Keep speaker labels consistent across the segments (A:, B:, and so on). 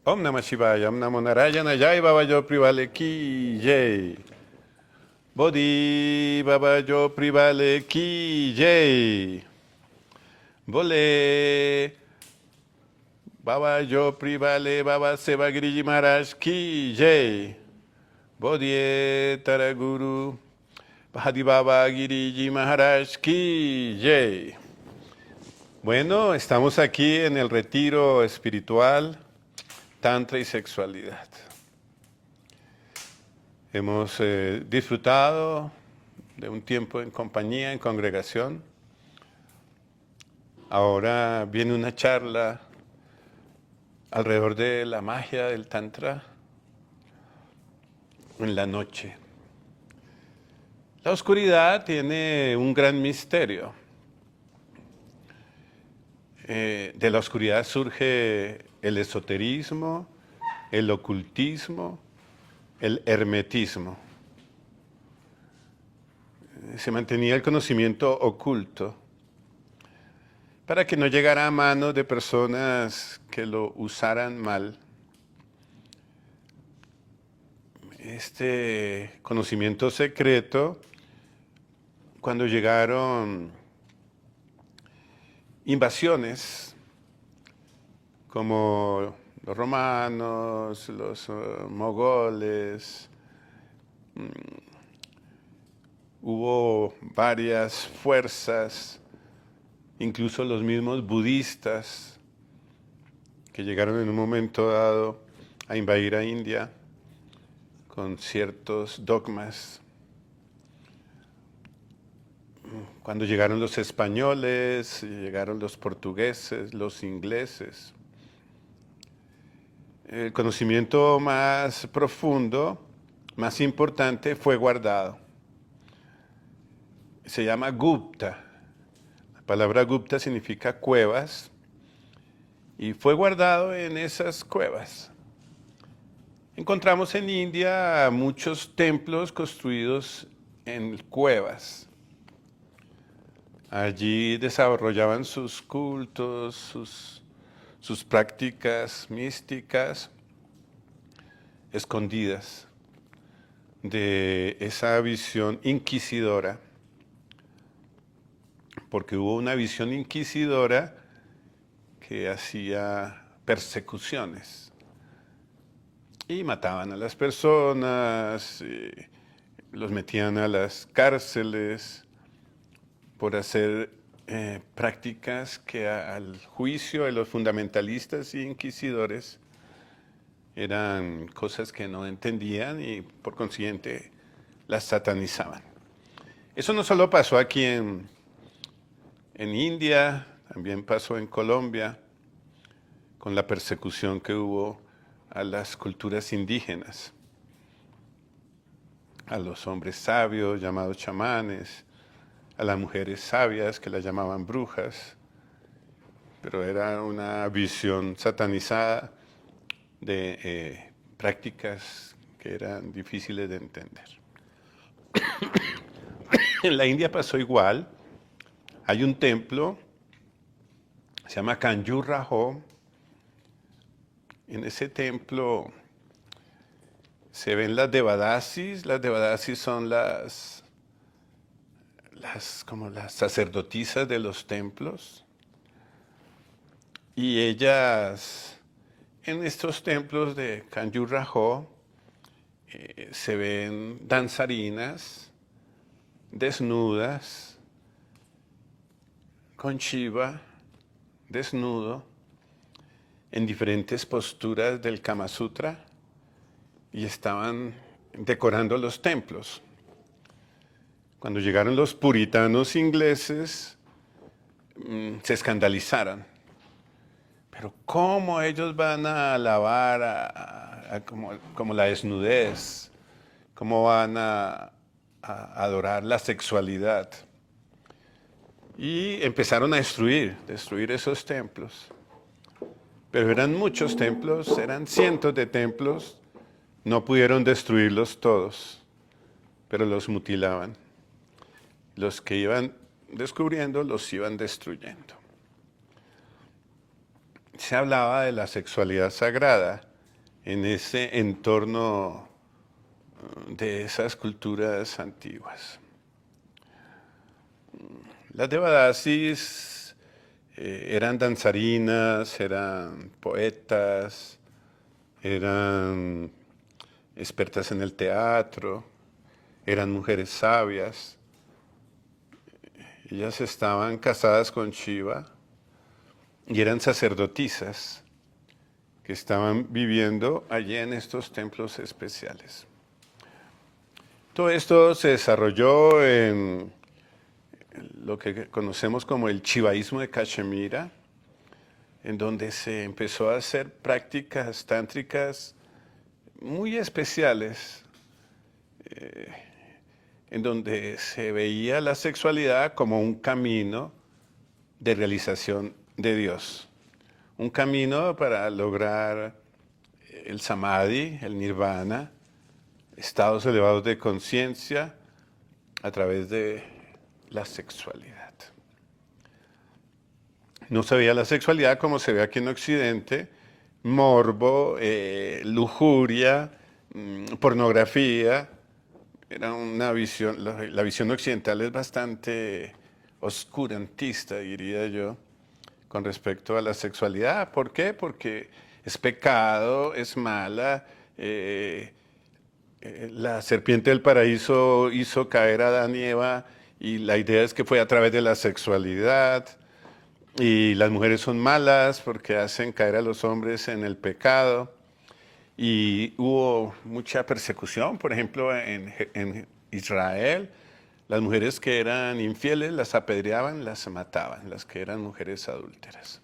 A: Om Namah Shivaya, Om Namo Narayana, Jai Baba Yo Privale Ki Jai. Bodhi Baba Yo Privale Ki Jai. Bole Baba Yo Privale Baba Sevagiriji Maharaj Ki Jai. Bodhi Taraguru Bhadi Baba Giriji Maharaj Ki Jai. Bueno, estamos aquí en el retiro espiritual, Tantra y Sexualidad. Hemos disfrutado de un tiempo en compañía, en congregación. Ahora viene una charla alrededor de la magia del Tantra en la noche. La oscuridad tiene un gran misterio. De la oscuridad surge el esoterismo, el ocultismo, el hermetismo. Se mantenía el conocimiento oculto para que no llegara a manos de personas que lo usaran mal. Este conocimiento secreto, cuando llegaron invasiones como los romanos, los mogoles, hubo varias fuerzas, incluso los mismos budistas, que llegaron en un momento dado a invadir a India con ciertos dogmas. Cuando llegaron los españoles, llegaron los portugueses, los ingleses, el conocimiento más profundo, más importante, fue guardado. Se llama Gupta. La palabra Gupta significa cuevas y fue guardado en esas cuevas. Encontramos en India muchos templos construidos en cuevas. Allí desarrollaban sus cultos, sus prácticas místicas escondidas de esa visión inquisidora, porque hubo una visión inquisidora que hacía persecuciones y mataban a las personas, los metían a las cárceles por hacer prácticas que al juicio de los fundamentalistas y inquisidores eran cosas que no entendían y por consiguiente las satanizaban. Eso no solo pasó aquí en India, también pasó en Colombia con la persecución que hubo a las culturas indígenas, a los hombres sabios llamados chamanes, a las mujeres sabias que las llamaban brujas, pero era una visión satanizada de prácticas que eran difíciles de entender. En la India pasó igual. Hay un templo, se llama Kanjur-Raho. En ese templo se ven las devadasis. Las devadasis son como las sacerdotisas de los templos. Y ellas, en estos templos de Kanjur-Raho, se ven danzarinas, desnudas, con Shiva, desnudo, en diferentes posturas del Kama Sutra, y estaban decorando los templos. Cuando llegaron los puritanos ingleses, se escandalizaron. Pero ¿cómo ellos van a alabar como la desnudez? ¿Cómo van a adorar la sexualidad? Y empezaron a destruir esos templos. Pero eran muchos templos, eran cientos de templos. No pudieron destruirlos todos, pero los mutilaban. Los que iban descubriendo los iban destruyendo. Se hablaba de la sexualidad sagrada en ese entorno de esas culturas antiguas. Las Devadasis eran danzarinas, eran poetas, eran expertas en el teatro, eran mujeres sabias. Ellas estaban casadas con Shiva y eran sacerdotisas que estaban viviendo allí en estos templos especiales. Todo esto se desarrolló en lo que conocemos como el chivaísmo de Cachemira, en donde se empezó a hacer prácticas tántricas muy especiales, en donde se veía la sexualidad como un camino de realización de Dios, un camino para lograr el samadhi, el nirvana, estados elevados de conciencia a través de la sexualidad. No se veía la sexualidad como se ve aquí en Occidente, morbo, lujuria, pornografía. Era una visión, la visión occidental es bastante oscurantista, diría yo, con respecto a la sexualidad. ¿Por qué? Porque es pecado, es mala. La serpiente del paraíso hizo caer a Adán y Eva y la idea es que fue a través de la sexualidad. Y las mujeres son malas porque hacen caer a los hombres en el pecado. Y hubo mucha persecución, por ejemplo, en Israel. Las mujeres que eran infieles las apedreaban, las mataban, las que eran mujeres adúlteras.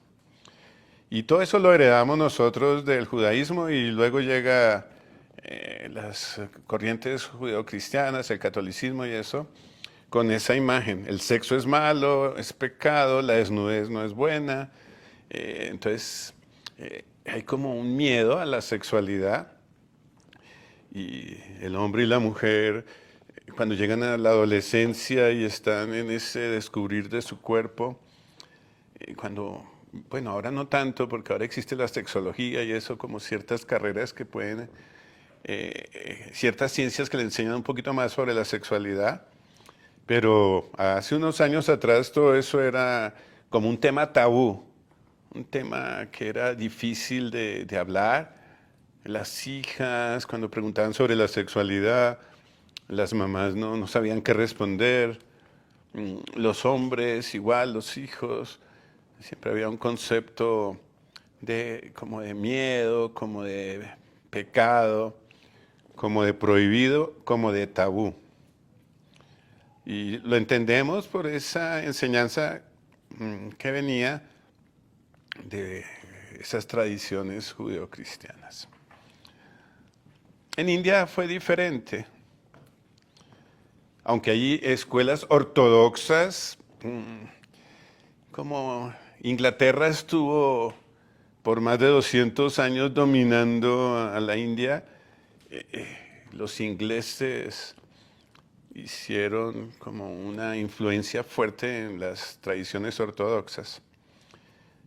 A: Y todo eso lo heredamos nosotros del judaísmo y luego llega las corrientes judeocristianas, el catolicismo y eso, con esa imagen. El sexo es malo, es pecado, la desnudez no es buena. Entonces, hay como un miedo a la sexualidad y el hombre y la mujer, cuando llegan a la adolescencia y están en ese descubrir de su cuerpo, bueno, ahora no tanto, porque ahora existe la sexología y eso, como ciertas carreras que pueden, ciertas ciencias que le enseñan un poquito más sobre la sexualidad, pero hace unos años atrás todo eso era como un tema tabú, un tema que era difícil de hablar. Las hijas, cuando preguntaban sobre la sexualidad, las mamás no sabían qué responder. Los hombres, igual, los hijos. Siempre había un concepto como de miedo, como de pecado, como de prohibido, como de tabú. Y lo entendemos por esa enseñanza que venía de esas tradiciones judeocristianas. En India fue diferente. Aunque hay escuelas ortodoxas, como Inglaterra estuvo por más de 200 años dominando a la India, los ingleses hicieron como una influencia fuerte en las tradiciones ortodoxas.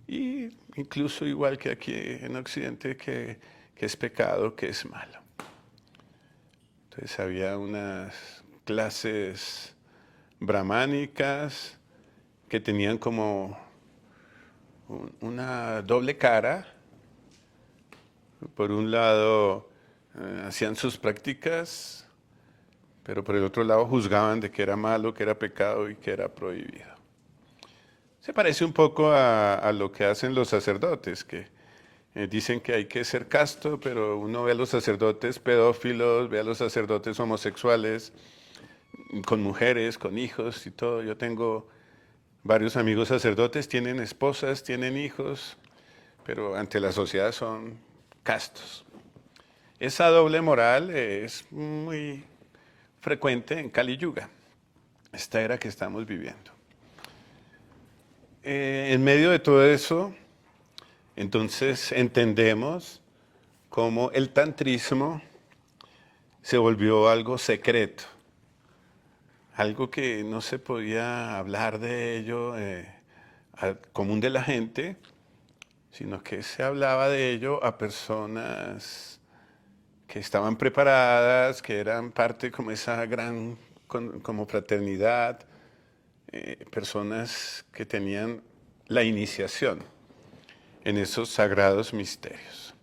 A: Y incluso igual que aquí en Occidente, que es pecado, que es malo. Entonces había unas clases brahmánicas que tenían como una doble cara. Por un lado hacían sus prácticas, pero por el otro lado juzgaban de que era malo, que era pecado y que era prohibido. Se parece un poco a lo que hacen los sacerdotes, que dicen que hay que ser casto, pero uno ve a los sacerdotes pedófilos, ve a los sacerdotes homosexuales, con mujeres, con hijos y todo. Yo tengo varios amigos sacerdotes, tienen esposas, tienen hijos, pero ante la sociedad son castos. Esa doble moral es muy frecuente en Kali Yuga, esta era que estamos viviendo. En medio de todo eso, entonces entendemos cómo el tantrismo se volvió algo secreto, algo que no se podía hablar de ello al común de la gente, sino que se hablaba de ello a personas que estaban preparadas, que eran parte como esa gran como fraternidad, personas que tenían la iniciación en esos sagrados misterios.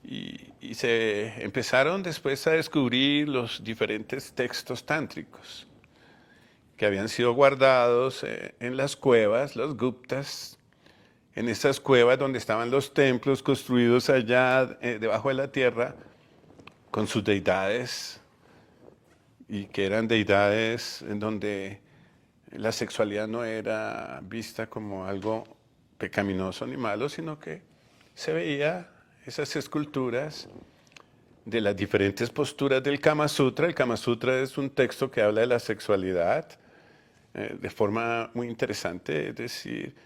A: Y se empezaron después a descubrir los diferentes textos tántricos que habían sido guardados en las cuevas, los guptas, en esas cuevas donde estaban los templos construidos allá debajo de la tierra con sus deidades, y que eran deidades en donde la sexualidad no era vista como algo pecaminoso ni malo, sino que se veía esas esculturas de las diferentes posturas del Kama Sutra. El Kama Sutra es un texto que habla de la sexualidad de forma muy interesante, es decir,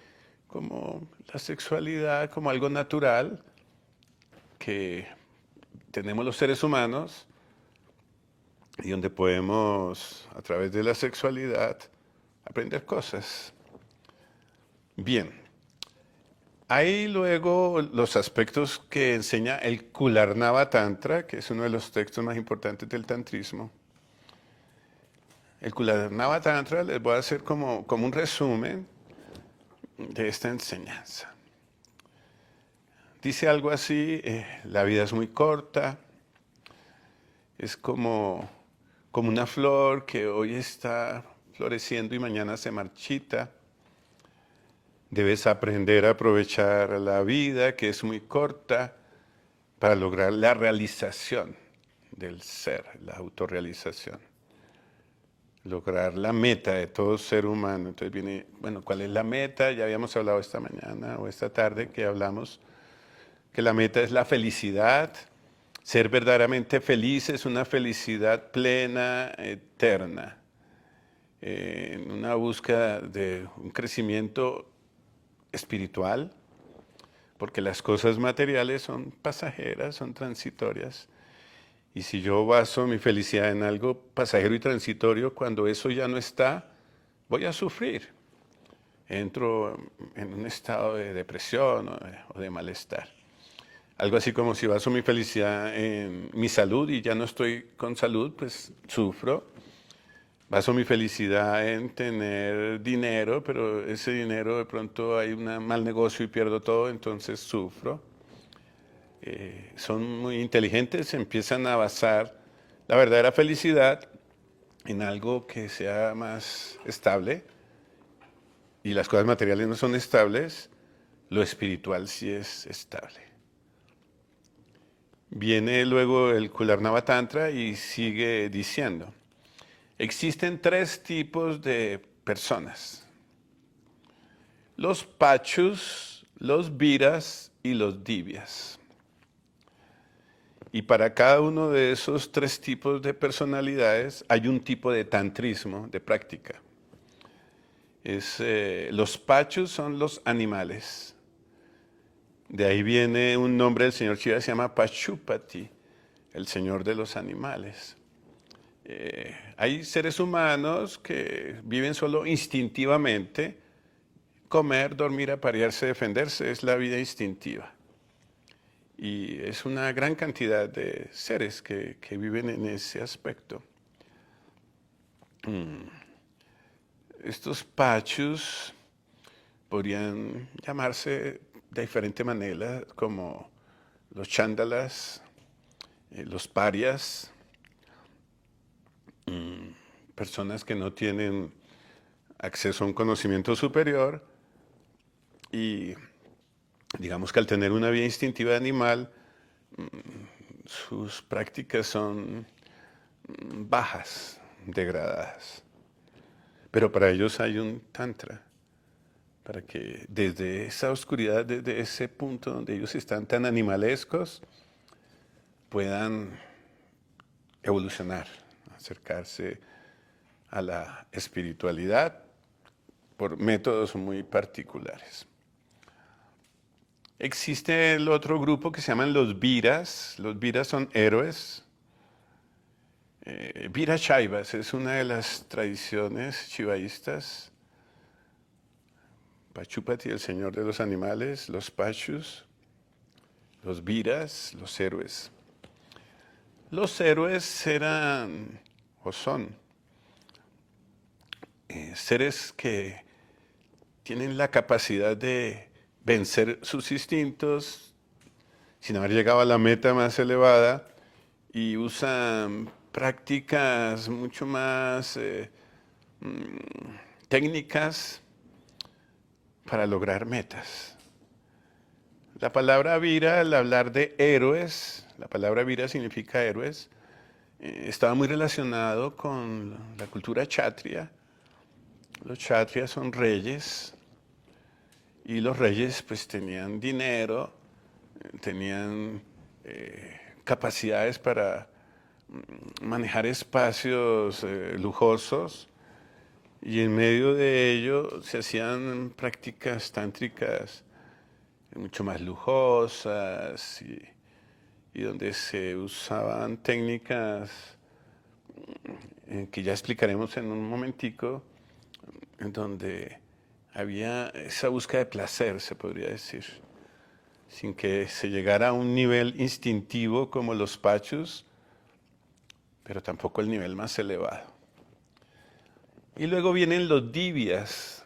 A: como la sexualidad como algo natural que tenemos los seres humanos y donde podemos, a través de la sexualidad, aprender cosas. Bien, hay luego los aspectos que enseña el Kularnava Tantra, que es uno de los textos más importantes del tantrismo. El Kularnava Tantra les voy a hacer como un resumen de esta enseñanza. Dice algo así, la vida es muy corta, es como una flor que hoy está floreciendo y mañana se marchita. Debes aprender a aprovechar la vida, que es muy corta, para lograr la realización del ser, la autorrealización. Lograr la meta de todo ser humano. Entonces viene, bueno, ¿cuál es la meta? Ya habíamos hablado esta mañana o esta tarde que hablamos que la meta es la felicidad. Ser verdaderamente feliz es una felicidad plena, eterna, en una búsqueda de un crecimiento espiritual, porque las cosas materiales son pasajeras, son transitorias. Y si yo baso mi felicidad en algo pasajero y transitorio, cuando eso ya no está, voy a sufrir. Entro en un estado de depresión o de malestar. Algo así como si baso mi felicidad en mi salud y ya no estoy con salud, pues sufro. Baso mi felicidad en tener dinero, pero ese dinero de pronto hay un mal negocio y pierdo todo, entonces sufro. Son muy inteligentes, empiezan a basar la verdadera felicidad en algo que sea más estable, y las cosas materiales no son estables, lo espiritual sí es estable. Viene luego el Kularnava Tantra y sigue diciendo, existen tres tipos de personas: los pachus, los viras y los divyas. Y para cada uno de esos tres tipos de personalidades hay un tipo de tantrismo, de práctica. Los pachus son los animales. De ahí viene un nombre del señor Shiva, se llama Pashupati, el señor de los animales. Hay seres humanos que viven solo instintivamente. Comer, dormir, aparearse, defenderse es la vida instintiva. Y es una gran cantidad de seres que viven en ese aspecto. Estos pachus podrían llamarse de diferente manera, como los chándalas, los parias, personas que no tienen acceso a un conocimiento superior y digamos que al tener una vida instintiva animal, sus prácticas son bajas, degradadas. Pero para ellos hay un tantra, para que desde esa oscuridad, desde ese punto donde ellos están tan animalescos, puedan evolucionar, acercarse a la espiritualidad por métodos muy particulares. Existe el otro grupo que se llaman los viras. Los viras son héroes. Vira Shaivas es una de las tradiciones shivaístas. Pachupati, el señor de los animales, los Pachus, los Viras, los héroes. Los héroes eran o son seres que tienen la capacidad de vencer sus instintos sin haber llegado a la meta más elevada y usan prácticas mucho más técnicas para lograr metas. La palabra vira, al hablar de héroes, la palabra vira significa héroes, estaba muy relacionado con la cultura kshatriya. Los kshatriyas son reyes y los reyes pues tenían dinero, tenían capacidades para manejar espacios lujosos y en medio de ello se hacían prácticas tántricas mucho más lujosas y donde se usaban técnicas que ya explicaremos en un momentico, en donde había esa búsqueda de placer, se podría decir, sin que se llegara a un nivel instintivo como los pachus, pero tampoco el nivel más elevado. Y luego vienen los divyas.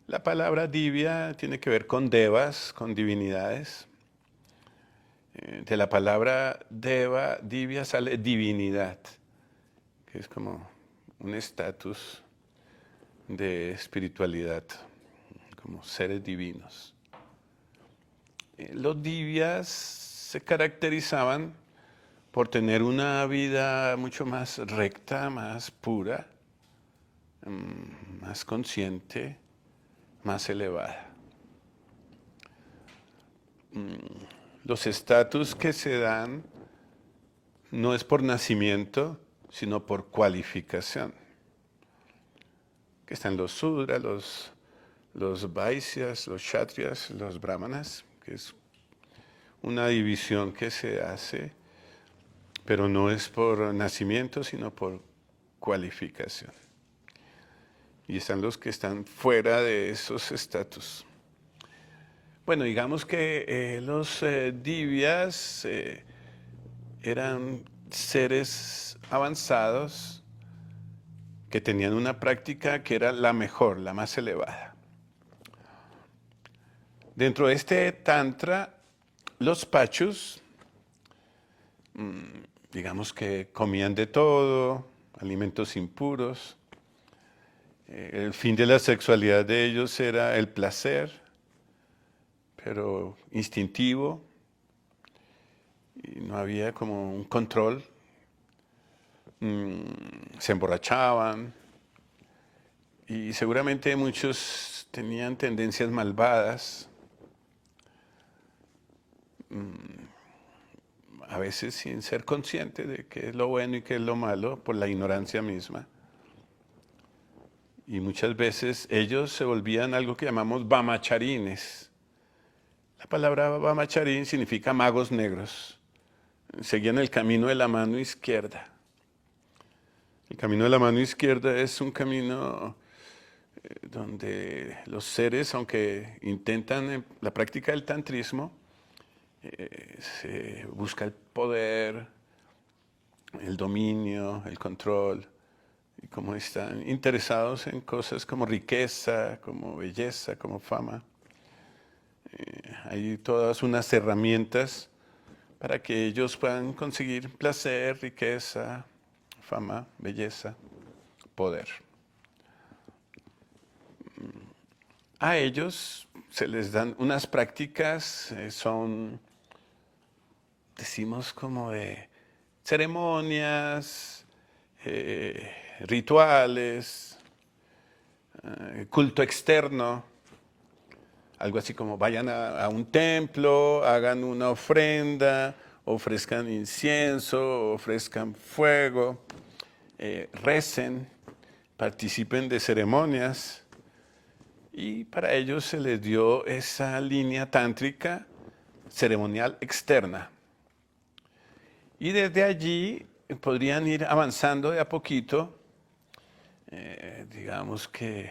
A: La palabra divya tiene que ver con devas, con divinidades. De la palabra deva, divya sale divinidad, que es como un estatus de espiritualidad, como seres divinos. Los divyas se caracterizaban por tener una vida mucho más recta, más pura, más consciente, más elevada. Los estatus que se dan no es por nacimiento, sino por cualificación. Que están los sudras, los vaisyas, los kshatriyas, los brahmanas, que es una división que se hace, pero no es por nacimiento, sino por cualificación. Y están los que están fuera de esos estatus. Bueno, digamos que los divyas eran seres avanzados que tenían una práctica que era la mejor, la más elevada. Dentro de este tantra, los pachus, digamos que comían de todo, alimentos impuros. El fin de la sexualidad de ellos era el placer, pero instintivo, y no había como un control. Se emborrachaban y seguramente muchos tenían tendencias malvadas, a veces sin ser conscientes de qué es lo bueno y qué es lo malo por la ignorancia misma. Y muchas veces ellos se volvían algo que llamamos vamacharines. La palabra vamacharín significa magos negros. Seguían el camino de la mano izquierda. El camino de la mano izquierda es un camino donde los seres, aunque intentan la práctica del tantrismo, se busca el poder, el dominio, el control, y como están interesados en cosas como riqueza, como belleza, como fama, hay todas unas herramientas para que ellos puedan conseguir placer, riqueza, fama, belleza, poder. A ellos se les dan unas prácticas, decimos como de ceremonias, rituales, culto externo, algo así como vayan a un templo, hagan una ofrenda, ofrezcan incienso, ofrezcan fuego, recen, participen de ceremonias. Y para ellos se les dio esa línea tántrica ceremonial externa. Y desde allí podrían ir avanzando de a poquito, digamos que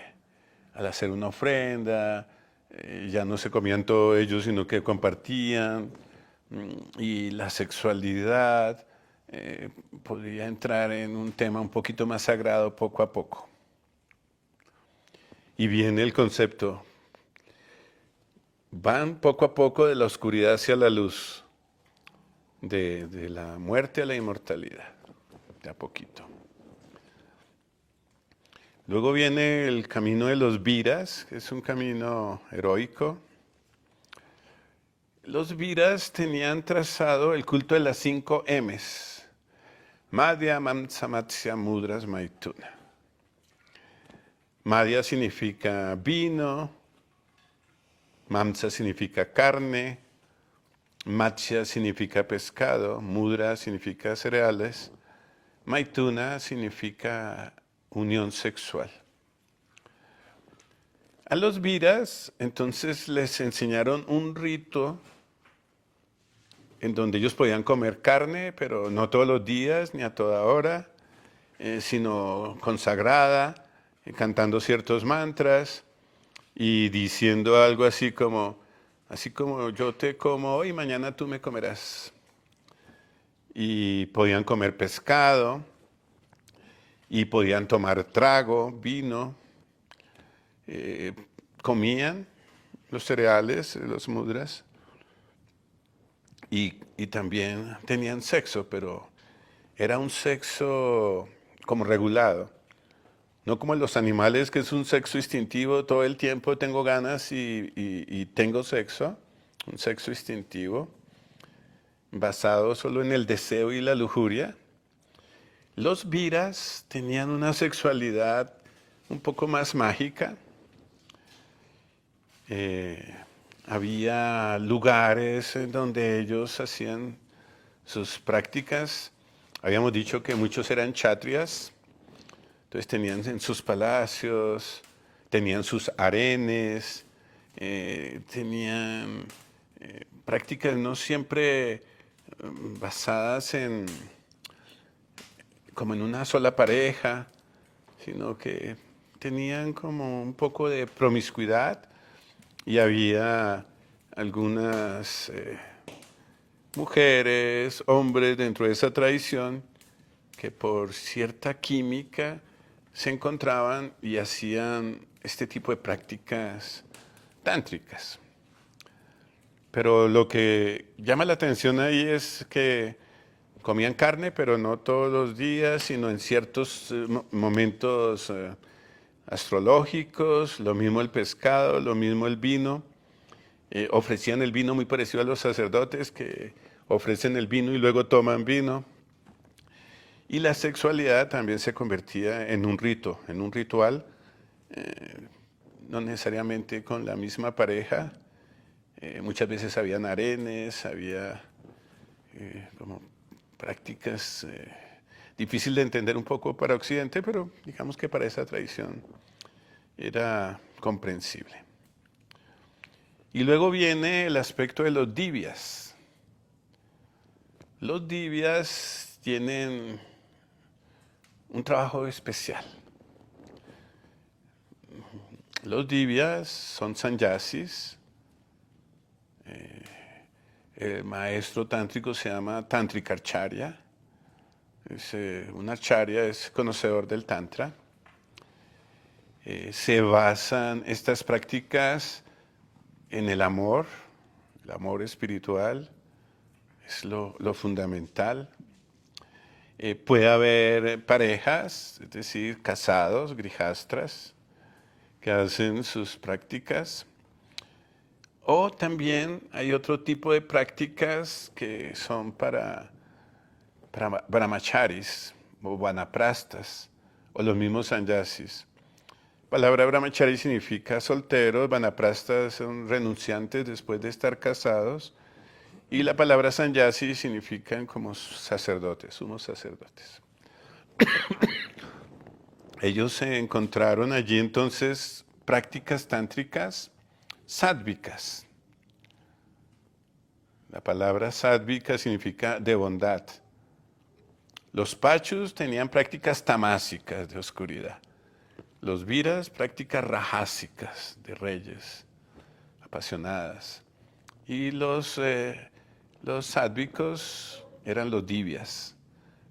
A: al hacer una ofrenda, ya no se comían todo ellos, sino que compartían, y la sexualidad podía entrar en un tema un poquito más sagrado poco a poco. Y viene el concepto, van poco a poco de la oscuridad hacia la luz, de la muerte a la inmortalidad, de a poquito. Luego viene el camino de los Viras, que es un camino heroico. Los Viras tenían trazado el culto de las 5 M's. Madhya, Mamsa, Matsya, Mudras, Maituna. Madhya significa vino, Mamsa significa carne, Matsya significa pescado, Mudra significa cereales, Maituna significa unión sexual. A los Viras entonces les enseñaron un rito en donde ellos podían comer carne, pero no todos los días ni a toda hora, sino consagrada, cantando ciertos mantras y diciendo algo así como yo te como hoy, mañana tú me comerás. Y podían comer pescado, y podían tomar trago, vino, comían los cereales, los mudras, y también tenían sexo, pero era un sexo como regulado. No como en los animales, que es un sexo instintivo, todo el tiempo tengo ganas y tengo sexo, un sexo instintivo, basado solo en el deseo y la lujuria. Los Viras tenían una sexualidad un poco más mágica. Había lugares en donde ellos hacían sus prácticas. Habíamos dicho que muchos eran kshatriyas, entonces tenían en sus palacios, tenían sus harenes, tenían prácticas no siempre basadas como en una sola pareja, sino que tenían como un poco de promiscuidad, y había algunas mujeres, hombres dentro de esa tradición que por cierta química se encontraban y hacían este tipo de prácticas tántricas. Pero lo que llama la atención ahí es que comían carne, pero no todos los días, sino en ciertos momentos astrológicos, lo mismo el pescado, lo mismo el vino. Ofrecían el vino muy parecido a los sacerdotes, que ofrecen el vino y luego toman vino. Y la sexualidad también se convertía en un rito, en un ritual, no necesariamente con la misma pareja. Muchas veces habían harenes, había como prácticas difíciles de entender un poco para Occidente, pero digamos que para esa tradición era comprensible. Y luego viene el aspecto de los divyas. Los divyas tienen un trabajo especial. Los divyas son sannyasis. El maestro tántrico se llama Tantrikarcharya. Un acharya es conocedor del tantra. Se basan estas prácticas en el amor espiritual, es lo fundamental. Puede haber parejas, es decir, casados, grihastras, que hacen sus prácticas. O también hay otro tipo de prácticas que son para brahmacharis o vanaprastas o los mismos sannyasis. La palabra brahmachari significa solteros, vanaprastas son renunciantes después de estar casados, y la palabra sannyasi significan como sacerdotes, sumos sacerdotes. Ellos se encontraron allí entonces prácticas tántricas sádvicas. La palabra sádvica significa de bondad. Los pachus tenían prácticas tamásicas de oscuridad. Los viras, prácticas rajásicas de reyes, apasionadas. Y los sádvicos eran los divyas,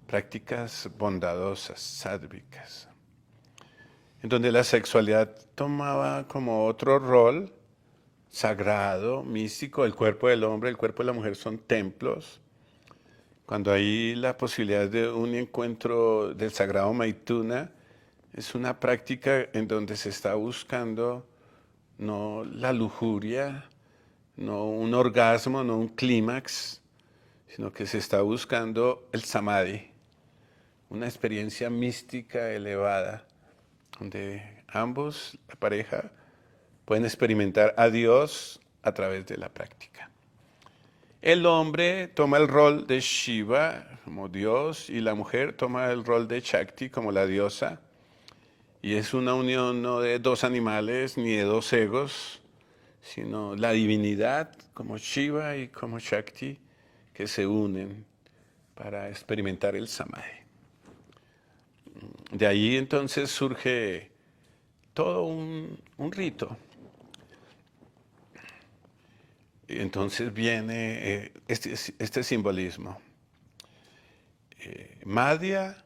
A: prácticas bondadosas, sádvicas, en donde la sexualidad tomaba como otro rol sagrado, místico. El cuerpo del hombre, el cuerpo de la mujer son templos. Cuando hay la posibilidad de un encuentro del sagrado Maituna, es una práctica en donde se está buscando no la lujuria, no un orgasmo, no un clímax, sino que se está buscando el samadhi, una experiencia mística elevada, donde ambos, la pareja, pueden experimentar a Dios a través de la práctica. El hombre toma el rol de Shiva como Dios y la mujer toma el rol de Shakti como la diosa. Y es una unión no de dos animales ni de dos egos, sino la divinidad como Shiva y como Shakti que se unen para experimentar el samadhi. De ahí entonces surge todo un rito. Y entonces viene este simbolismo. Madhya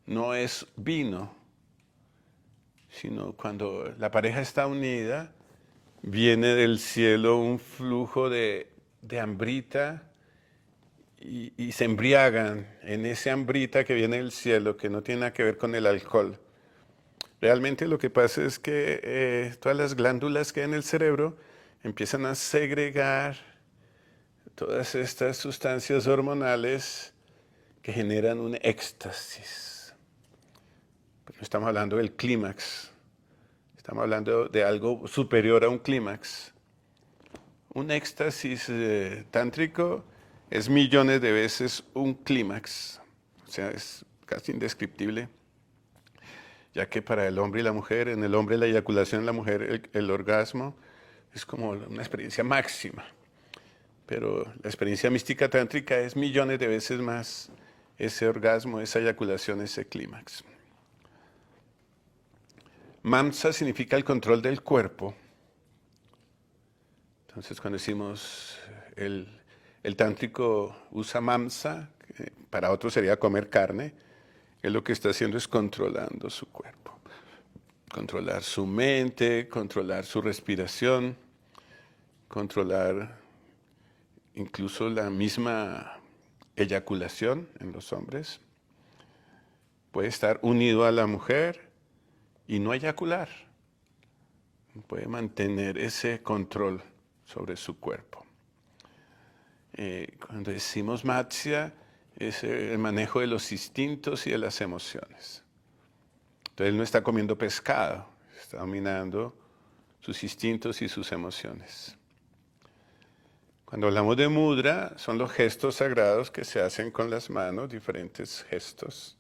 A: no es vino, sino cuando la pareja está unida, viene del cielo un flujo de ambrita y se embriagan en ese ambrita que viene del cielo, que no tiene nada que ver con el alcohol. Realmente lo que pasa es que todas las glándulas que hay en el cerebro empiezan a segregar todas estas sustancias hormonales que generan un éxtasis. Pero no estamos hablando del clímax, estamos hablando de algo superior a un clímax. Un éxtasis tántrico es millones de veces un clímax, o sea, es casi indescriptible, ya que para el hombre y la mujer, en el hombre la eyaculación, en la mujer el orgasmo, es como una experiencia máxima. Pero la experiencia mística tántrica es millones de veces más ese orgasmo, esa eyaculación, ese clímax. Mamsa significa el control del cuerpo. Entonces cuando decimos el tántrico usa mamsa, que para otros sería comer carne, él lo que está haciendo es controlando su cuerpo. Controlar su mente, controlar su respiración, controlar incluso la misma eyaculación en los hombres. Puede estar unido a la mujer y no eyacular. Puede mantener ese control sobre su cuerpo. Cuando decimos matsya, es el manejo de los instintos y de las emociones. Entonces él no está comiendo pescado, está dominando sus instintos y sus emociones. Cuando hablamos de mudra, son los gestos sagrados que se hacen con las manos, diferentes gestos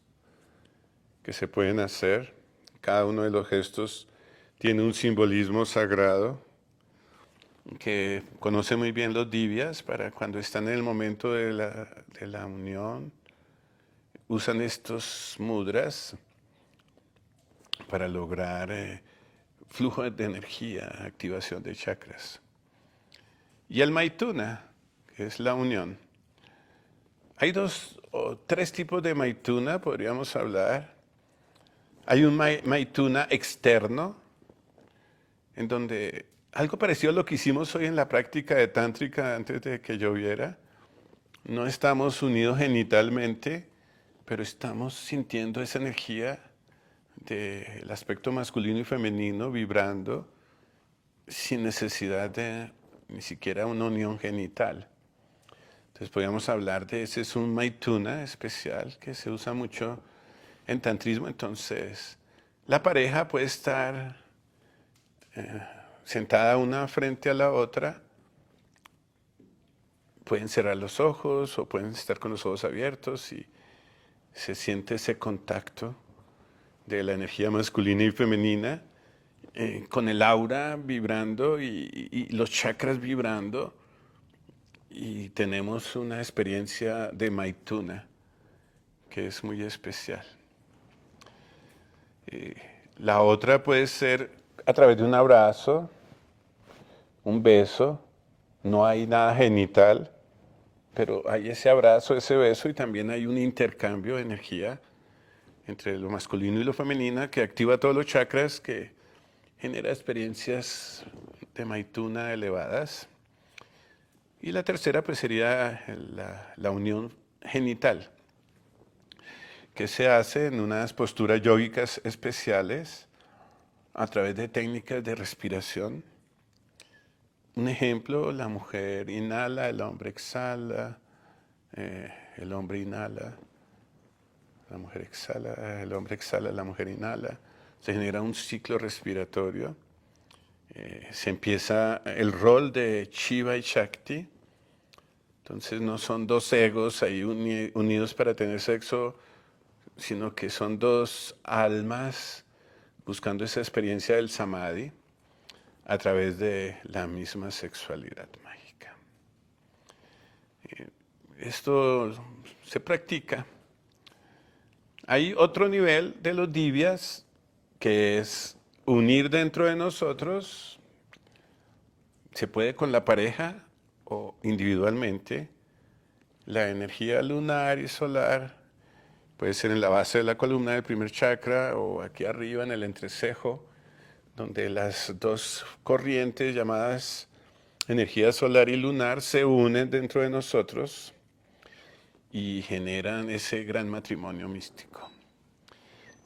A: que se pueden hacer. Cada uno de los gestos tiene un simbolismo sagrado que conoce muy bien los divyas para cuando están en el momento de la unión. Usan estos mudras para lograr flujo de energía, activación de chakras. Y el maituna, que es la unión. Hay dos o tres tipos de maituna, podríamos hablar. Hay un maituna externo, en donde algo parecido a lo que hicimos hoy en la práctica de tántrica antes de que lloviera. No estamos unidos genitalmente, pero estamos sintiendo esa energía del aspecto masculino y femenino vibrando sin necesidad de ni siquiera una unión genital. Entonces podríamos hablar de ese es un maituna especial que se usa mucho en tantrismo. Entonces la pareja puede estar sentada una frente a la otra, pueden cerrar los ojos o pueden estar con los ojos abiertos y se siente ese contacto de la energía masculina y femenina con el aura vibrando y los chakras vibrando y tenemos una experiencia de maituna que es muy especial. La otra puede ser a través de un abrazo, un beso, no hay nada genital, pero hay ese abrazo, ese beso y también hay un intercambio de energía entre lo masculino y lo femenino que activa todos los chakras, que genera experiencias de maituna elevadas. Y la tercera pues sería la unión genital, que se hace en unas posturas yógicas especiales a través de técnicas de respiración. Un ejemplo, la mujer inhala, el hombre exhala, el hombre inhala, la mujer exhala, el hombre exhala, la mujer inhala. Se genera un ciclo respiratorio. Se empieza el rol de Shiva y Shakti. Entonces no son dos egos ahí unidos para tener sexo, sino que son dos almas buscando esa experiencia del samadhi a través de la misma sexualidad mágica. Esto se practica. Hay otro nivel de los divyas, que es unir dentro de nosotros. Se puede con la pareja o individualmente. La energía lunar y solar puede ser en la base de la columna del primer chakra o aquí arriba en el entrecejo, donde las dos corrientes llamadas energía solar y lunar se unen dentro de nosotros y generan ese gran matrimonio místico.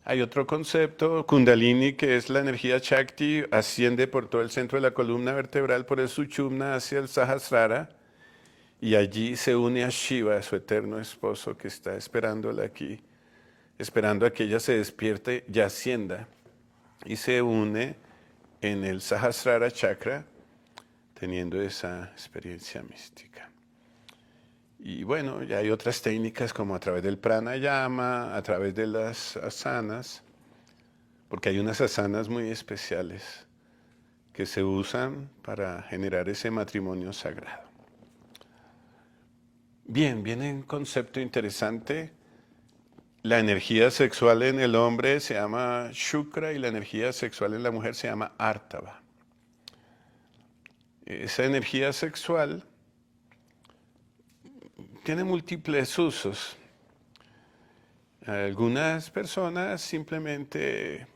A: Hay otro concepto, Kundalini, que es la energía Shakti, asciende por todo el centro de la columna vertebral, por el Sushumna hacia el Sahasrara, y allí se une a Shiva, su eterno esposo, que está esperándola aquí, esperando a que ella se despierte y ascienda, y se une en el Sahasrara Chakra, teniendo esa experiencia mística. Y bueno, ya hay otras técnicas como a través del pranayama, a través de las asanas, porque hay unas asanas muy especiales que se usan para generar ese matrimonio sagrado. Bien, viene un concepto interesante. La energía sexual en el hombre se llama Shukra y la energía sexual en la mujer se llama Artava. Esa energía sexual tiene múltiples usos. Algunas personas simplemente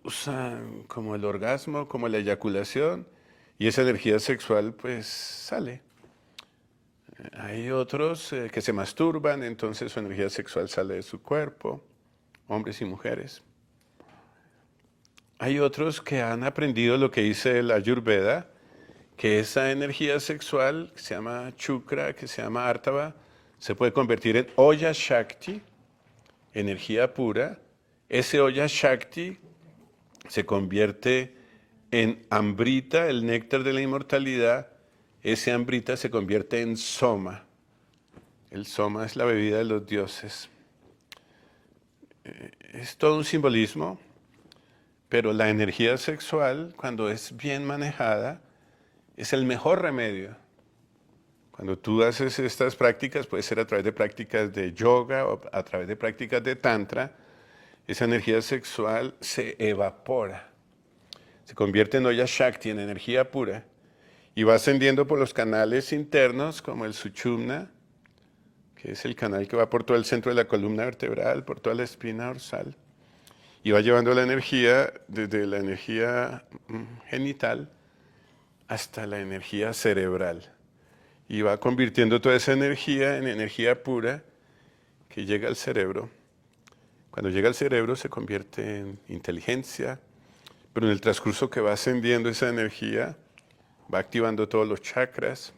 A: usan como el orgasmo, como la eyaculación, y esa energía sexual pues sale. Hay otros que se masturban, entonces su energía sexual sale de su cuerpo, hombres y mujeres. Hay otros que han aprendido lo que dice el Ayurveda, que esa energía sexual, que se llama Chukra, que se llama Artava, se puede convertir en Oya Shakti, energía pura. Ese Oya Shakti se convierte en Amrita, el néctar de la inmortalidad. Ese Amrita se convierte en Soma. El Soma es la bebida de los dioses. Es todo un simbolismo, pero la energía sexual, cuando es bien manejada, es el mejor remedio. Cuando tú haces estas prácticas, puede ser a través de prácticas de yoga o a través de prácticas de tantra, esa energía sexual se evapora, se convierte en Oya Shakti, en energía pura, y va ascendiendo por los canales internos como el Sushumna, que es el canal que va por todo el centro de la columna vertebral, por toda la espina dorsal, y va llevando la energía desde la energía genital hasta la energía cerebral. Y va convirtiendo toda esa energía en energía pura que llega al cerebro. Cuando llega al cerebro se convierte en inteligencia, pero en el transcurso que va ascendiendo esa energía, va activando todos los chakras.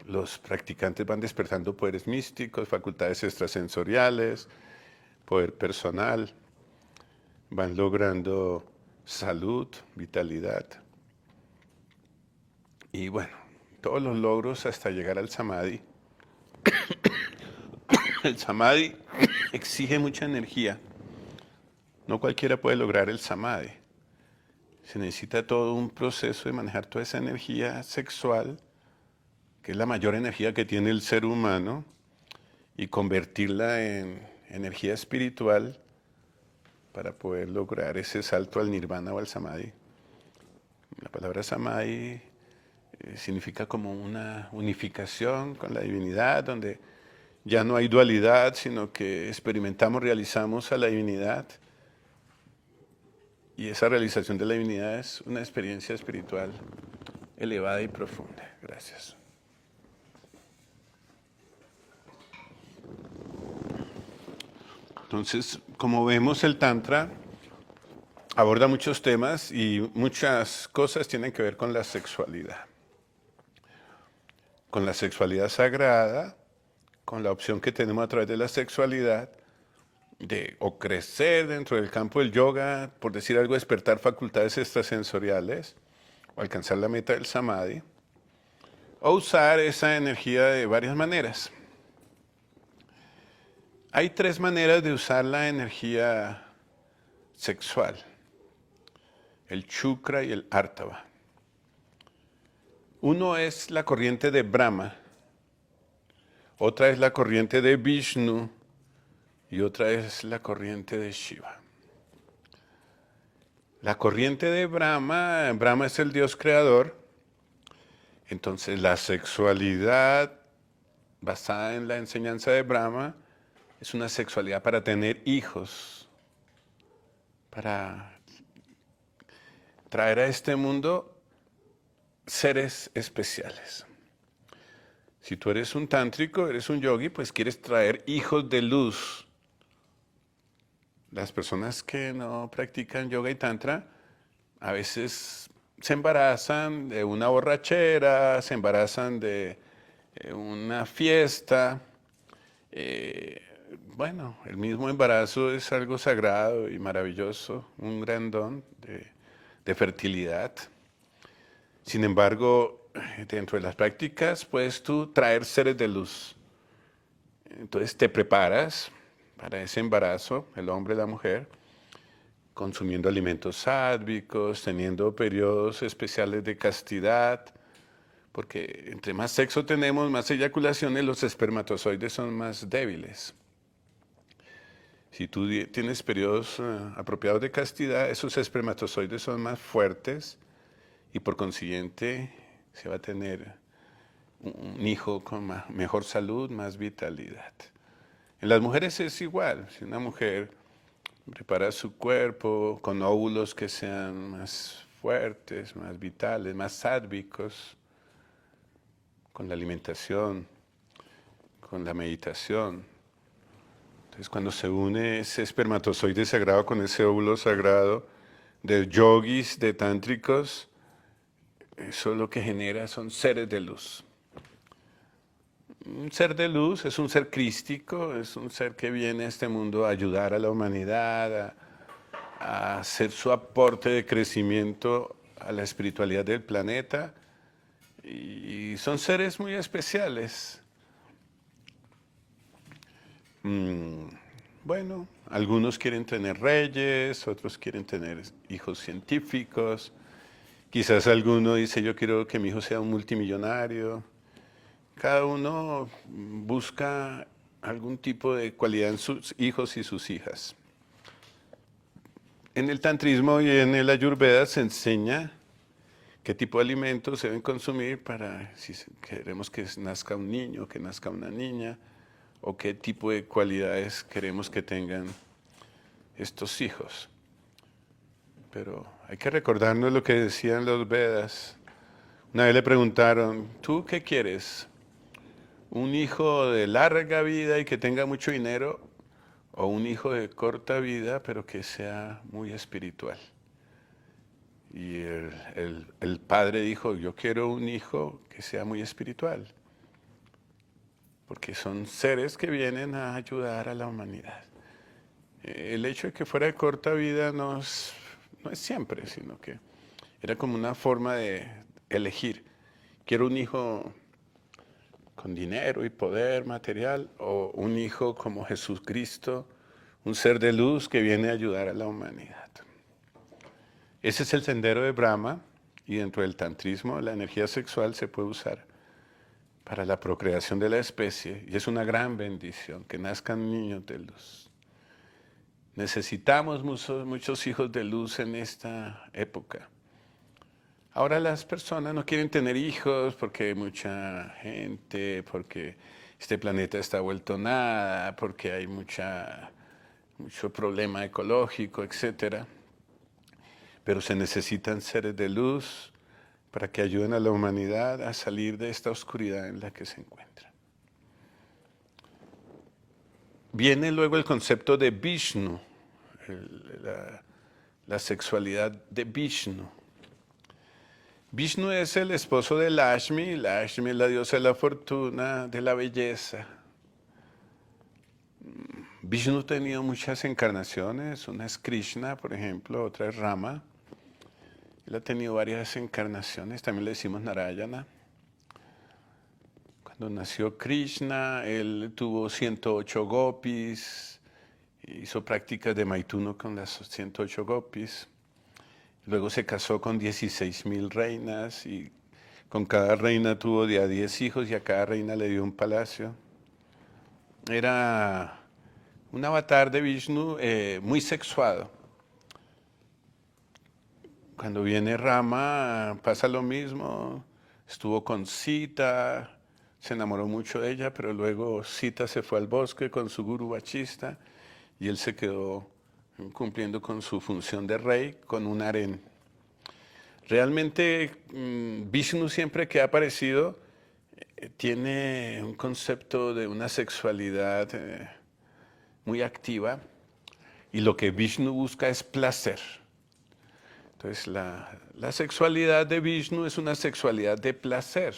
A: Los practicantes van despertando poderes místicos, facultades extrasensoriales, poder personal, van logrando salud, vitalidad. Y bueno, todos los logros hasta llegar al samadhi. El samadhi exige mucha energía. No cualquiera puede lograr el samadhi. Se necesita todo un proceso de manejar toda esa energía sexual, que es la mayor energía que tiene el ser humano, y convertirla en energía espiritual para poder lograr ese salto al nirvana o al samadhi. La palabra samadhi significa como una unificación con la divinidad, donde ya no hay dualidad, sino que experimentamos, realizamos a la divinidad. Y esa realización de la divinidad es una experiencia espiritual elevada y profunda. Gracias. Entonces, como vemos, el Tantra aborda muchos temas y muchas cosas tienen que ver con la sexualidad. Con la sexualidad sagrada, con la opción que tenemos a través de la sexualidad de o crecer dentro del campo del yoga, por decir algo, despertar facultades extrasensoriales, o alcanzar la meta del samadhi, o usar esa energía de varias maneras. Hay tres maneras de usar la energía sexual: el chukra y el artava. Uno es la corriente de Brahma, otra es la corriente de Vishnu y otra es la corriente de Shiva. La corriente de Brahma, Brahma es el Dios creador, entonces la sexualidad basada en la enseñanza de Brahma es una sexualidad para tener hijos, para traer a este mundo seres especiales. Si tú eres un tántrico, eres un yogi, pues quieres traer hijos de luz. Las personas que no practican yoga y tantra a veces se embarazan de una borrachera, se embarazan de una fiesta. Bueno, el mismo embarazo es algo sagrado y maravilloso, un gran don de fertilidad. Sin embargo, dentro de las prácticas puedes tú traer seres de luz. Entonces te preparas para ese embarazo, el hombre y la mujer, consumiendo alimentos sádvicos, teniendo periodos especiales de castidad, porque entre más sexo tenemos, más eyaculaciones, los espermatozoides son más débiles. Si tú tienes periodos apropiados de castidad, esos espermatozoides son más fuertes y por consiguiente se va a tener un hijo con mejor salud, más vitalidad. En las mujeres es igual. Si una mujer prepara su cuerpo con óvulos que sean más fuertes, más vitales, más sádvicos, con la alimentación, con la meditación. Entonces, cuando se une ese espermatozoide sagrado con ese óvulo sagrado de yogis, de tántricos, eso lo que genera son seres de luz. Un ser de luz es un ser crístico, es un ser que viene a este mundo a ayudar a la humanidad, a hacer su aporte de crecimiento a la espiritualidad del planeta. Y son seres muy especiales. Bueno, algunos quieren tener reyes, otros quieren tener hijos científicos. Quizás alguno dice, yo quiero que mi hijo sea un multimillonario. Cada uno busca algún tipo de cualidad en sus hijos y sus hijas. En el tantrismo y en el ayurveda se enseña qué tipo de alimentos se deben consumir para si queremos que nazca un niño, que nazca una niña, o qué tipo de cualidades queremos que tengan estos hijos. Pero hay que recordarnos lo que decían los Vedas. Una vez le preguntaron, ¿tú qué quieres? ¿Un hijo de larga vida y que tenga mucho dinero o un hijo de corta vida pero que sea muy espiritual? Y el padre dijo, yo quiero un hijo que sea muy espiritual, porque son seres que vienen a ayudar a la humanidad. El hecho de que fuera de corta vida no es siempre, sino que era como una forma de elegir. Quiero un hijo con dinero y poder material, o un hijo como Jesucristo, un ser de luz que viene a ayudar a la humanidad. Ese es el sendero de Brahma, y dentro del tantrismo la energía sexual se puede usar para la procreación de la especie, y es una gran bendición que nazcan niños de luz. Necesitamos muchos hijos de luz en esta época. Ahora las personas no quieren tener hijos porque hay mucha gente, porque este planeta está vuelto nada, porque hay mucho problema ecológico, etcétera. Pero se necesitan seres de luz para que ayuden a la humanidad a salir de esta oscuridad en la que se encuentra. Viene luego el concepto de Vishnu, la sexualidad de Vishnu. Vishnu es el esposo de Lakshmi. Lakshmi es la diosa de la fortuna, de la belleza. Vishnu ha tenido muchas encarnaciones. Una es Krishna, por ejemplo, otra es Rama. Él ha tenido varias encarnaciones, también le decimos Narayana. Cuando nació Krishna, él tuvo 108 gopis, hizo prácticas de maituno con las 108 gopis. Luego se casó con 16,000 reinas y con cada reina tuvo de a 10 hijos y a cada reina le dio un palacio. Era un avatar de Vishnu muy sexuado. Cuando viene Rama pasa lo mismo, estuvo con Sita, se enamoró mucho de ella, pero luego Sita se fue al bosque con su guru Vachista y él se quedó cumpliendo con su función de rey con un harén. Realmente Vishnu siempre que ha aparecido tiene un concepto de una sexualidad muy activa y lo que Vishnu busca es placer. Entonces la sexualidad de Vishnu es una sexualidad de placer.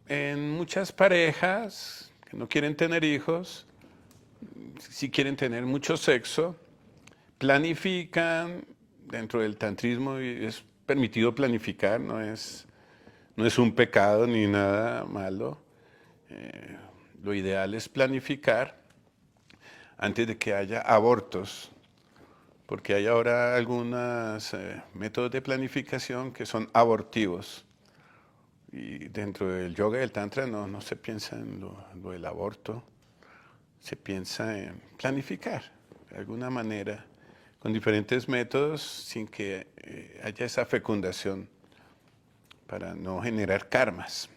A: En muchas parejas que no quieren tener hijos, si quieren tener mucho sexo, planifican dentro del tantrismo y es permitido planificar, no es un pecado ni nada malo. Lo ideal es planificar antes de que haya abortos, porque hay ahora algunos métodos de planificación que son abortivos. Y dentro del yoga y el tantra no se piensa en lo del aborto, se piensa en planificar de alguna manera, con diferentes métodos, sin que haya esa fecundación para no generar karmas.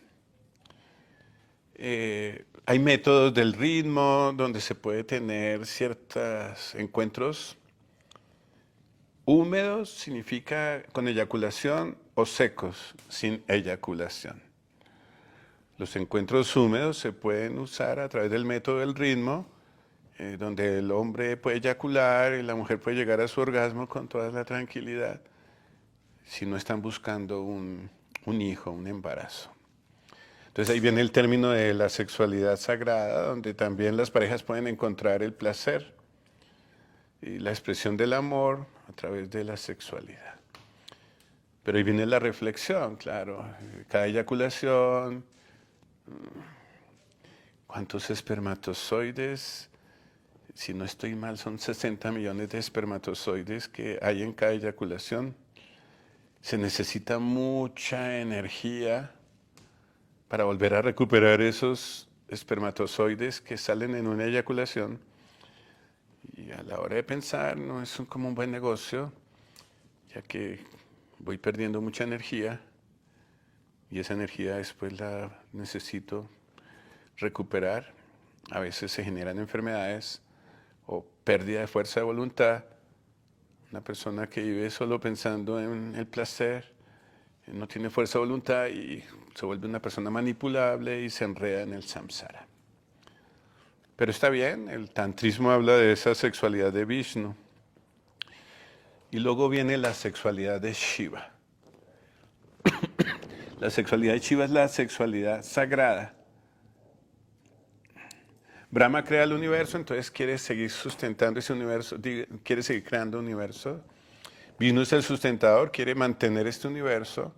A: Hay métodos del ritmo donde se puede tener ciertos encuentros. Húmedos significa con eyaculación o secos, sin eyaculación. Los encuentros húmedos se pueden usar a través del método del ritmo, donde el hombre puede eyacular y la mujer puede llegar a su orgasmo con toda la tranquilidad, si no están buscando un hijo, un embarazo. Entonces ahí viene el término de la sexualidad sagrada, donde también las parejas pueden encontrar el placer y la expresión del amor a través de la sexualidad. Pero ahí viene la reflexión, claro. Cada eyaculación, ¿cuántos espermatozoides? Si no estoy mal, son 60 millones de espermatozoides que hay en cada eyaculación. Se necesita mucha energía para volver a recuperar esos espermatozoides que salen en una eyaculación. Y a la hora de pensar, no es como un buen negocio, ya que voy perdiendo mucha energía y esa energía después la necesito recuperar. A veces se generan enfermedades o pérdida de fuerza de voluntad. Una persona que vive solo pensando en el placer, no tiene fuerza de voluntad y se vuelve una persona manipulable y se enreda en el samsara. Pero está bien, el tantrismo habla de esa sexualidad de Vishnu. Y luego viene la sexualidad de Shiva. La sexualidad de Shiva es la sexualidad sagrada. Brahma crea el universo, entonces quiere seguir sustentando ese universo, quiere seguir creando universo. Vishnu es el sustentador, quiere mantener este universo.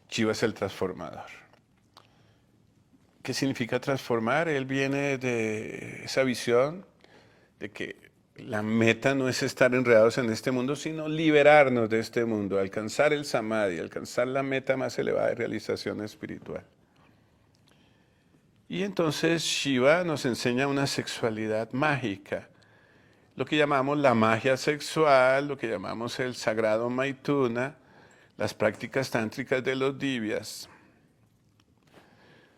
A: Shiva es el transformador. ¿Qué significa transformar? Él viene de esa visión de que la meta no es estar enredados en este mundo, sino liberarnos de este mundo, alcanzar el samadhi, alcanzar la meta más elevada de realización espiritual. Y entonces Shiva nos enseña una sexualidad mágica, lo que llamamos la magia sexual, lo que llamamos el sagrado Maituna, las prácticas tántricas de los divyas.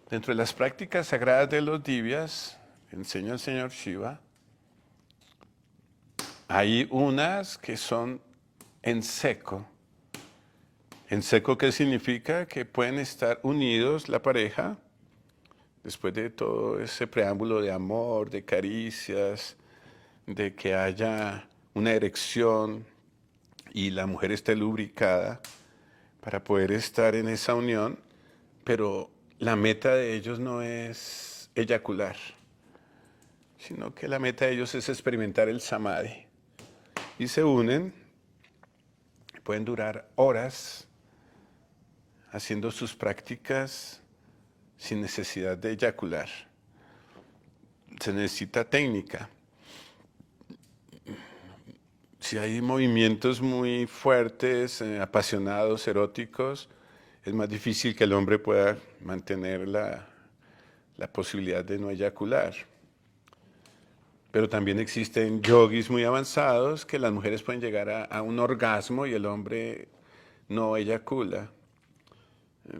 A: Dentro de las prácticas sagradas de los divyas, enseña el señor Shiva, hay unas que son en seco. ¿En seco qué significa? Que pueden estar unidos la pareja, después de todo ese preámbulo de amor, de caricias, de que haya una erección y la mujer esté lubricada para poder estar en esa unión, pero la meta de ellos no es eyacular, sino que la meta de ellos es experimentar el samadhi. Y se unen, pueden durar horas haciendo sus prácticas sin necesidad de eyacular. Se necesita técnica. Si hay movimientos muy fuertes, apasionados, eróticos, es más difícil que el hombre pueda mantener la posibilidad de no eyacular. Pero también existen yogis muy avanzados que las mujeres pueden llegar a un orgasmo y el hombre no eyacula.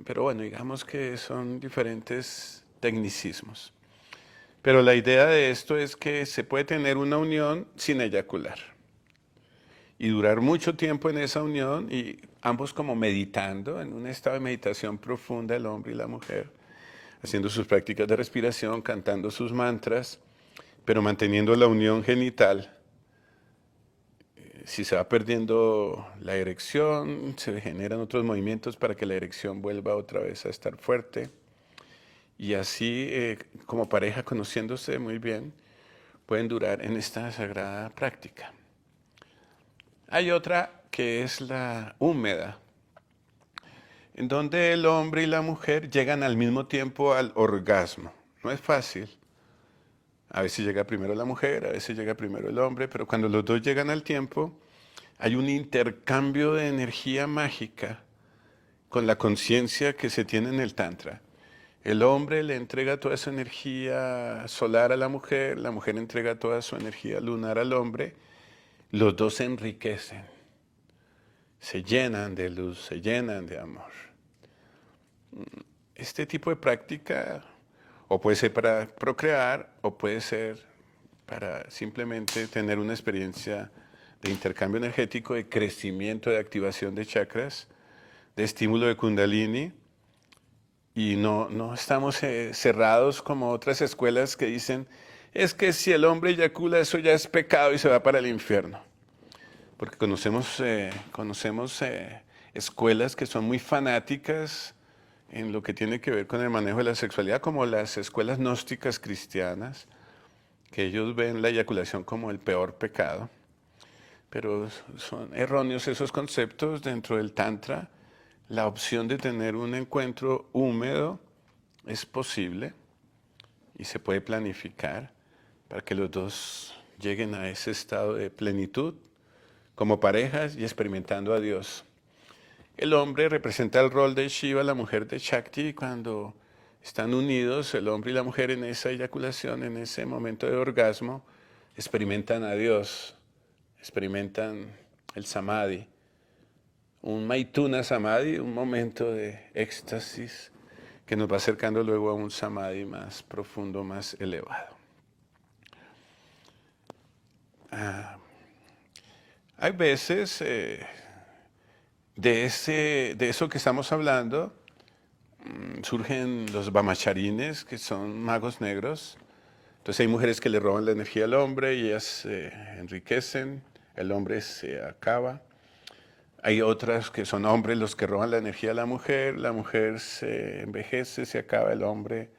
A: Pero bueno, digamos que son diferentes tecnicismos. Pero la idea de esto es que se puede tener una unión sin eyacular y durar mucho tiempo en esa unión y ambos como meditando en un estado de meditación profunda, el hombre y la mujer, haciendo sus prácticas de respiración, cantando sus mantras, pero manteniendo la unión genital. Si se va perdiendo la erección, se generan otros movimientos para que la erección vuelva otra vez a estar fuerte. Y así, como pareja, conociéndose muy bien, pueden durar en esta sagrada práctica. Hay otra que es la húmeda, en donde el hombre y la mujer llegan al mismo tiempo al orgasmo. No es fácil. A veces llega primero la mujer, a veces llega primero el hombre, pero cuando los dos llegan al tiempo, hay un intercambio de energía mágica con la conciencia que se tiene en el Tantra. El hombre le entrega toda esa energía solar a la mujer entrega toda su energía lunar al hombre, los dos se enriquecen, se llenan de luz, se llenan de amor. Este tipo de práctica o puede ser para procrear o puede ser para simplemente tener una experiencia de intercambio energético, de crecimiento, de activación de chakras, de estímulo de kundalini. Y no estamos cerrados como otras escuelas que dicen, es que si el hombre eyacula eso ya es pecado y se va para el infierno. Porque conocemos escuelas que son muy fanáticas en lo que tiene que ver con el manejo de la sexualidad, como las escuelas gnósticas cristianas, que ellos ven la eyaculación como el peor pecado. Pero son erróneos esos conceptos dentro del Tantra. La opción de tener un encuentro húmedo es posible y se puede planificar para que los dos lleguen a ese estado de plenitud como parejas y experimentando a Dios. El hombre representa el rol de Shiva, la mujer de Shakti, y cuando están unidos, el hombre y la mujer en esa eyaculación, en ese momento de orgasmo, experimentan a Dios, experimentan el samadhi, un maituna samadhi, un momento de éxtasis que nos va acercando luego a un samadhi más profundo, más elevado. Hay veces de eso que estamos hablando, surgen los brahmacharines, que son magos negros. Entonces hay mujeres que le roban la energía al hombre y ellas se enriquecen, el hombre se acaba. Hay otras que son hombres los que roban la energía a la mujer se envejece, se acaba, el hombre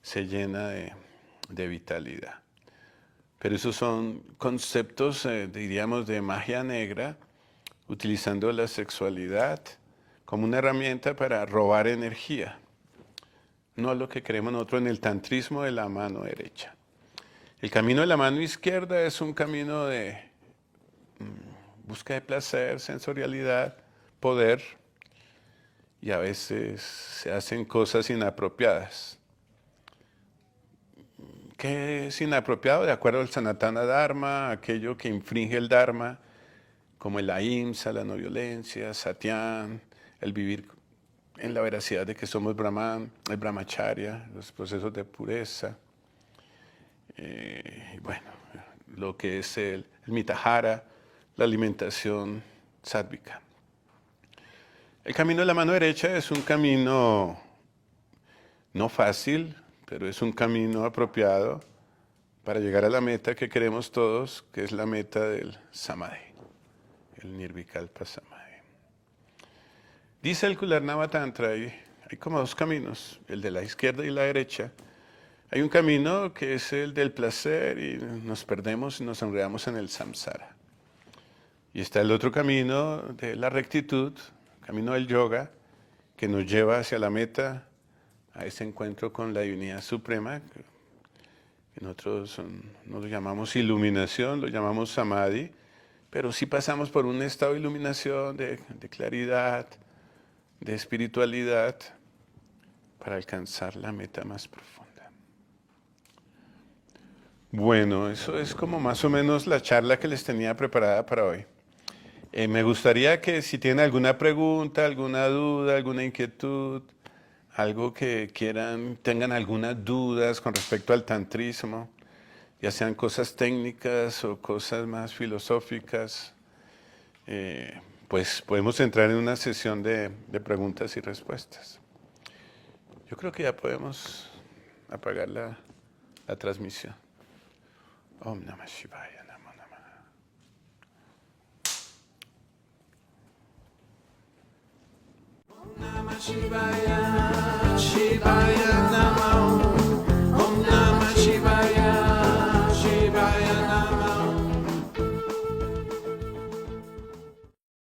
A: se llena de vitalidad. Pero esos son conceptos, diríamos, de magia negra, utilizando la sexualidad como una herramienta para robar energía. No lo que creemos nosotros en el tantrismo de la mano derecha. El camino de la mano izquierda es un camino de búsqueda de placer, sensorialidad, poder, y a veces se hacen cosas inapropiadas. que es inapropiado de acuerdo al Sanatana Dharma, aquello que infringe el Dharma, como el ahimsa, la no violencia, satyan, el vivir en la veracidad de que somos Brahman, el brahmacharya, los procesos de pureza, y bueno, lo que es el mitahara, la alimentación sádvica. El camino de la mano derecha es un camino no fácil, pero es un camino apropiado para llegar a la meta que queremos todos, que es la meta del samadhi, el nirvikalpa samadhi. Dice el Kularnava Tantra, hay como dos caminos, el de la izquierda y la derecha. Hay un camino que es el del placer y nos perdemos y nos enredamos en el samsara. Y está el otro camino de la rectitud, camino del yoga, que nos lleva hacia la meta, a ese encuentro con la divinidad suprema, que nosotros no lo llamamos iluminación, lo llamamos samadhi, pero sí pasamos por un estado de iluminación, de claridad, de espiritualidad, para alcanzar la meta más profunda. Bueno, eso es como más o menos la charla que les tenía preparada para hoy. Me gustaría que si tienen alguna pregunta, alguna duda, alguna inquietud, algo que quieran, tengan algunas dudas con respecto al tantrismo, ya sean cosas técnicas o cosas más filosóficas, pues podemos entrar en una sesión de preguntas y respuestas. Yo creo que ya podemos apagar la transmisión. Om Namah Shivaya, Namo Namah. Om Namah Shivaya, Shivaya.